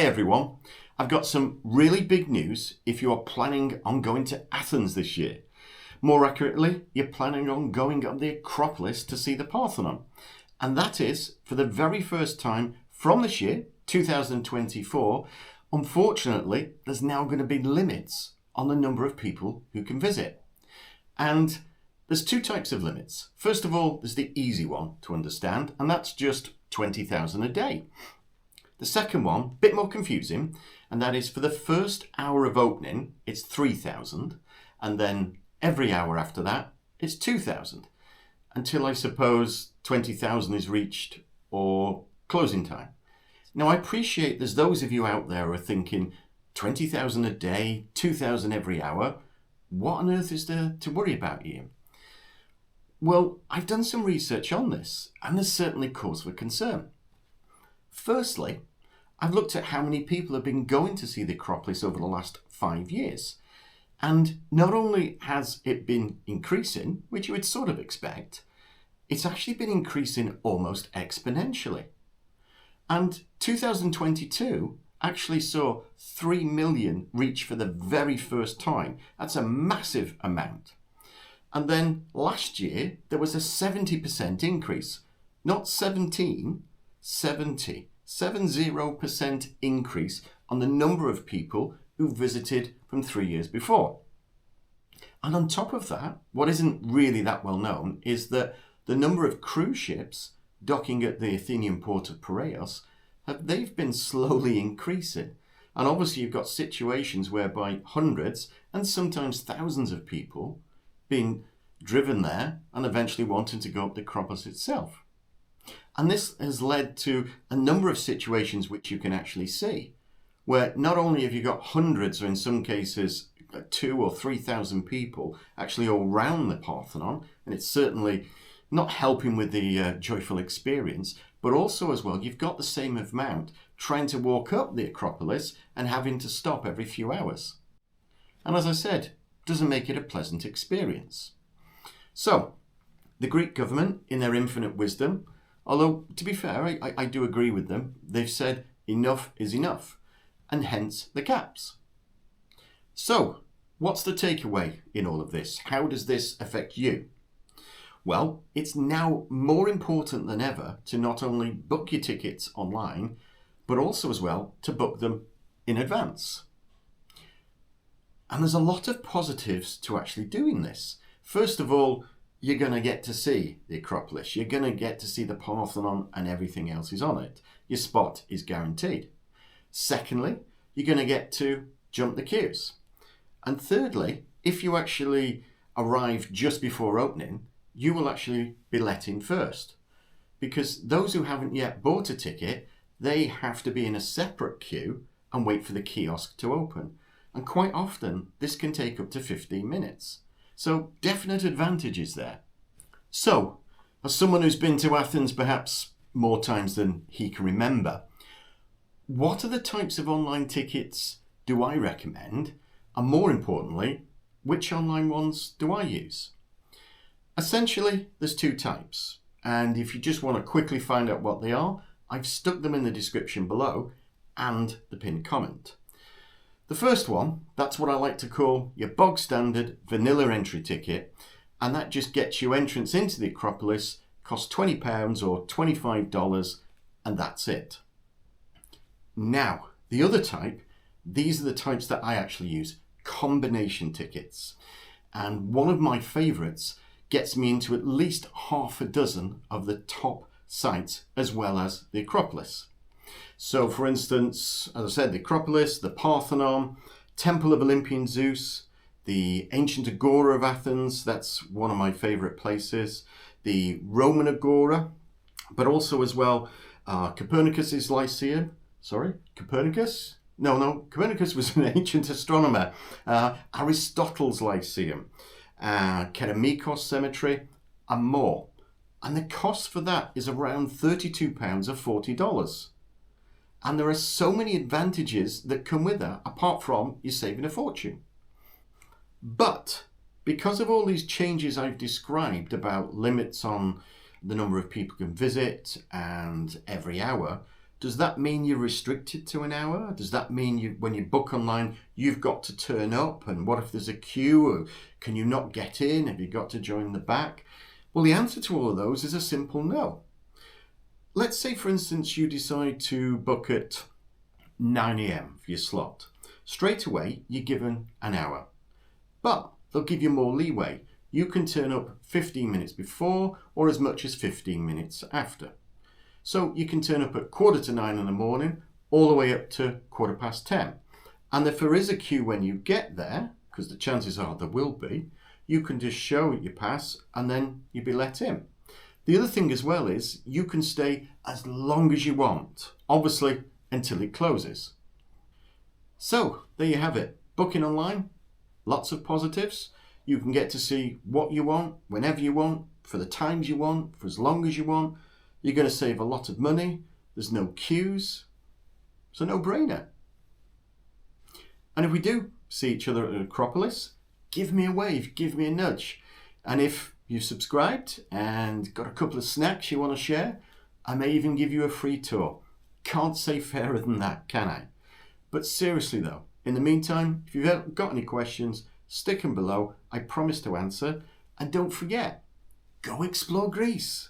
everyone. I've got some really big news if you are planning on going to Athens this year. More accurately, you're planning on going on the Acropolis to see the Parthenon. And that is, for the very first time from this year, 2024, unfortunately, there's now going to be limits on the number of people who can visit. And there's two types of limits. First of all, there's the easy one to understand, and that's just 20,000 a day. The second one, a bit more confusing, and that is for the first hour of opening, it's 3,000, and then every hour after that, it's 2,000, until I suppose 20,000 is reached or closing time. Now, I appreciate there's those of you out there who are thinking, 20,000 a day, 2,000 every hour, what on earth is there to worry about, Ian? Well, I've done some research on this, and there's certainly cause for concern. Firstly, I've looked at how many people have been going to see the Acropolis over the last 5 years. And not only has it been increasing, which you would sort of expect, it's actually been increasing almost exponentially. And 2022 actually saw 3 million reach for the very first time. That's a massive amount. And then last year, there was a 70% increase, not 17, 70% increase on the number of people who visited from 3 years before. And on top of that, what isn't really that well known is that the number of cruise ships docking at the Athenian port of Piraeus, they've been slowly increasing. And obviously you've got situations whereby hundreds and sometimes thousands of people being driven there and eventually wanting to go up the Acropolis itself. And this has led to a number of situations which you can actually see, where not only have you got hundreds, or in some cases 2,000 or 3,000 people actually all round the Parthenon, and it's certainly not helping with the joyful experience, but also as well, you've got the same amount trying to walk up the Acropolis and having to stop every few hours. And as I said, doesn't make it a pleasant experience. So, the Greek government, in their infinite wisdom, although to be fair, I do agree with them, they've said enough is enough, and hence the caps. So, what's the takeaway in all of this? How does this affect you? Well, it's now more important than ever to not only book your tickets online, but also as well to book them in advance. And there's a lot of positives to actually doing this. First of all, you're going to get to see the Acropolis. You're going to get to see the Parthenon and everything else is on it. Your spot is guaranteed. Secondly, you're going to get to jump the queues. And thirdly, if you actually arrive just before opening, you will actually be let in first. Because those who haven't yet bought a ticket, they have to be in a separate queue and wait for the kiosk to open. And quite often, this can take up to 15 minutes. So definite advantages there. So, as someone who's been to Athens perhaps more times than he can remember, what are the types of online tickets do I recommend? And more importantly, which online ones do I use? Essentially, there's two types. And if you just want to quickly find out what they are, I've stuck them in the description below and the pinned comment. The first one, that's what I like to call your bog standard vanilla entry ticket, and that just gets you entrance into the Acropolis, costs £20 or $25, and that's it. Now, the other type, these are the types that I actually use, combination tickets. And one of my favourites gets me into at least half a dozen of the top sites as well as the Acropolis. So for instance, as I said, the Acropolis, the Parthenon, Temple of Olympian Zeus, the ancient Agora of Athens, that's one of my favourite places, the Roman Agora, but also as well Copernicus's Lyceum. Copernicus? No, Copernicus was an ancient astronomer. Aristotle's Lyceum, Keramikos Cemetery, and more. And the cost for that is around £32 or $40. And there are so many advantages that come with that, apart from you saving a fortune. But because of all these changes I've described about limits on the number of people can visit and every hour, Does that mean you're restricted to an hour? Does that mean when you book online, you've got to turn up? And what if there's a queue? Or can you not get in? Have you got to join the back? Well, the answer to all of those is a simple no. Let's say, for instance, you decide to book at 9 a.m. for your slot. Straight away, you're given an hour. But they'll give you more leeway. You can turn up 15 minutes before or as much as 15 minutes after. So you can turn up at 8:45 in the morning all the way up to 10:15. And if there is a queue when you get there, because the chances are there will be, you can just show your pass and then you'll be let in. The other thing as well is you can stay as long as you want, obviously until it closes. So there you have it. Booking online, lots of positives. You can get to see what you want, whenever you want, for the times you want, for as long as you want. You're going to save a lot of money. There's no queues. It's a no-brainer. And if we do see each other at Acropolis, give me a wave, give me a nudge. And if you've subscribed and got a couple of snacks you want to share, I may even give you a free tour. Can't say fairer than that, can I? But seriously though, in the meantime, if you've got any questions, stick them below. I promise to answer. And don't forget, go explore Greece.